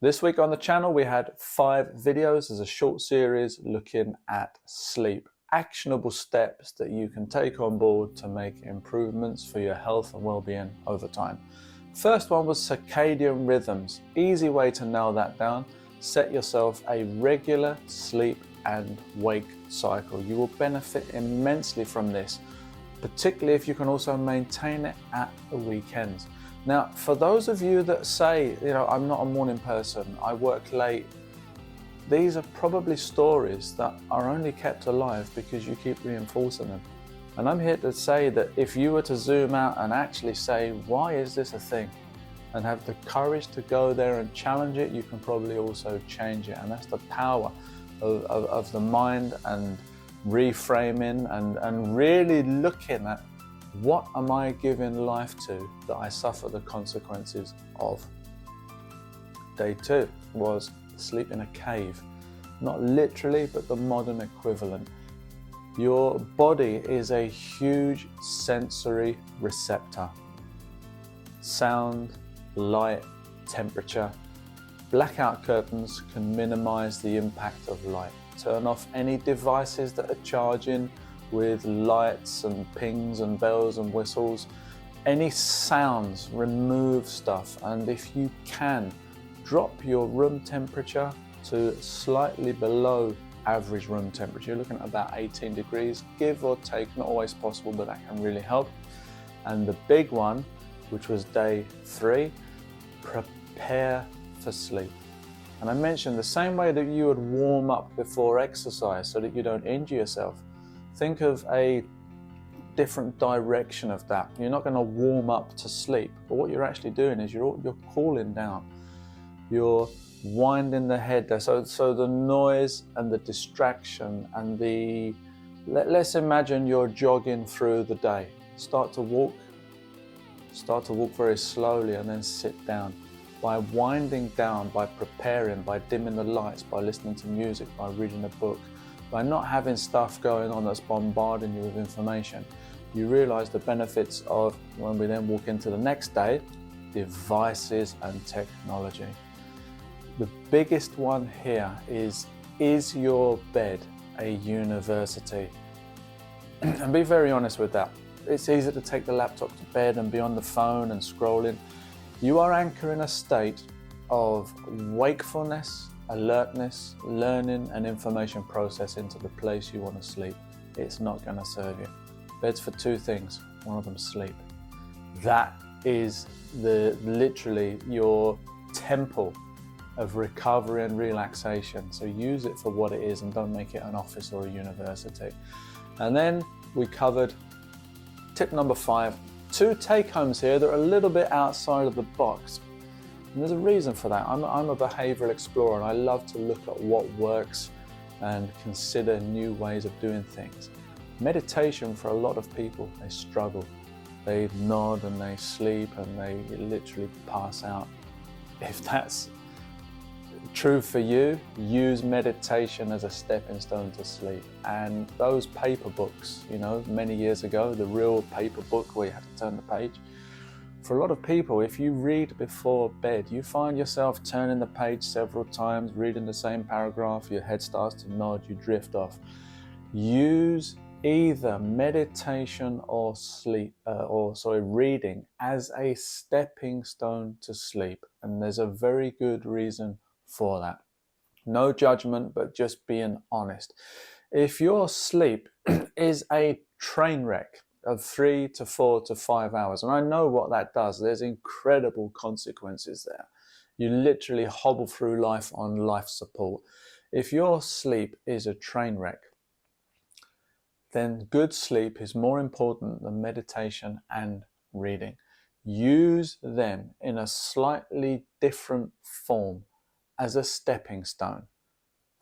This week on the channel, we had 5 videos as a short series looking at sleep. Actionable steps that you can take on board to make improvements for your health and well-being over time. First one was circadian rhythms. Easy way to nail that down. Set yourself a regular sleep and wake cycle. You will benefit immensely from this, particularly if you can also maintain it at the weekends. Now, for those of you that say, I'm not a morning person, I work late, these are probably stories that are only kept alive because you keep reinforcing them. And I'm here to say that if you were to zoom out and actually say, why is this a thing? And have the courage to go there and challenge it, you can probably also change it. And that's the power of the mind and reframing and really looking at what am I giving life to that I suffer the consequences of. Day 2 was sleep in a cave. Not literally, but the modern equivalent. Your body is a huge sensory receptor. Sound, light, temperature. Blackout curtains can minimize the impact of light. Turn off any devices that are charging with lights and pings and bells and whistles. Any sounds, remove stuff. And if you can, drop your room temperature to slightly below average room temperature. You're looking at about 18 degrees, give or take, not always possible, but that can really help. And the big one, which was day 3, prepare for sleep. And I mentioned the same way that you would warm up before exercise so that you don't injure yourself. Think of a different direction of that. You're not going to warm up to sleep, but what you're actually doing is you're cooling down. You're winding the head there. So the noise and the distraction and let's imagine you're jogging through the day. Start to walk very slowly and then sit down. By winding down, by preparing, by dimming the lights, by listening to music, by reading a book, by not having stuff going on that's bombarding you with information, you realize the benefits of, when we then walk into the next day, devices and technology. The biggest one here is your bed a university? And be very honest with that. It's easy to take the laptop to bed and be on the phone and scrolling. You are anchoring a state of wakefulness, alertness, learning and information processing to the place you want to sleep. It's not going to serve you. Bed's for 2 things. One of them, sleep. That is literally your temple of recovery and relaxation. So use it for what it is and don't make it an office or a university. And then we covered tip number 5. 2 take-homes here that are a little bit outside of the box. And there's a reason for that. I'm a behavioral explorer and I love to look at what works and consider new ways of doing things. Meditation, for a lot of people, they struggle. They nod and they sleep and they literally pass out. If that's true for you, use meditation as a stepping stone to sleep. And those paper books, many years ago, the real paper book where you had to turn the page. For a lot of people, if you read before bed, you find yourself turning the page several times, reading the same paragraph, your head starts to nod, you drift off. Use either meditation or reading as a stepping stone to sleep. And there's a very good reason for that. No judgment, but just being honest. If your sleep is a train wreck of 3 to 4 to 5 hours, and I know what that does, there's incredible consequences there. You literally hobble through life on life support. If your sleep is a train wreck, then good sleep is more important than meditation and reading. Use them in a slightly different form as a stepping stone.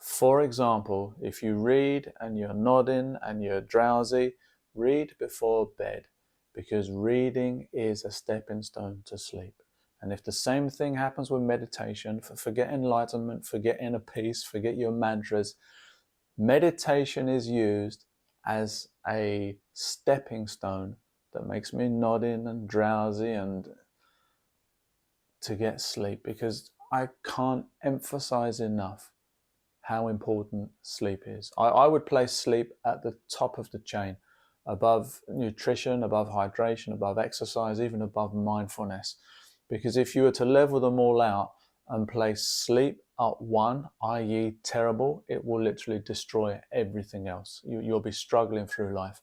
For example, if you read and you're nodding and you're drowsy, read before bed, because reading is a stepping stone to sleep. And if the same thing happens with meditation, forget enlightenment, forget inner peace, forget your mantras, meditation is used as a stepping stone that makes me nodding and drowsy and to get sleep, because I can't emphasize enough how important sleep is. I would place sleep at the top of the chain, above nutrition, above hydration, above exercise, even above mindfulness. Because if you were to level them all out and place sleep at one, i.e. terrible, it will literally destroy everything else. You'll be struggling through life.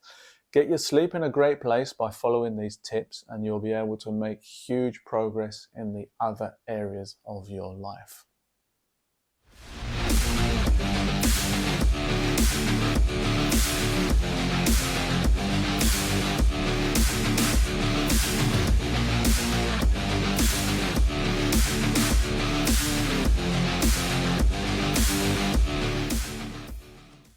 Get your sleep in a great place by following these tips, and you'll be able to make huge progress in the other areas of your life.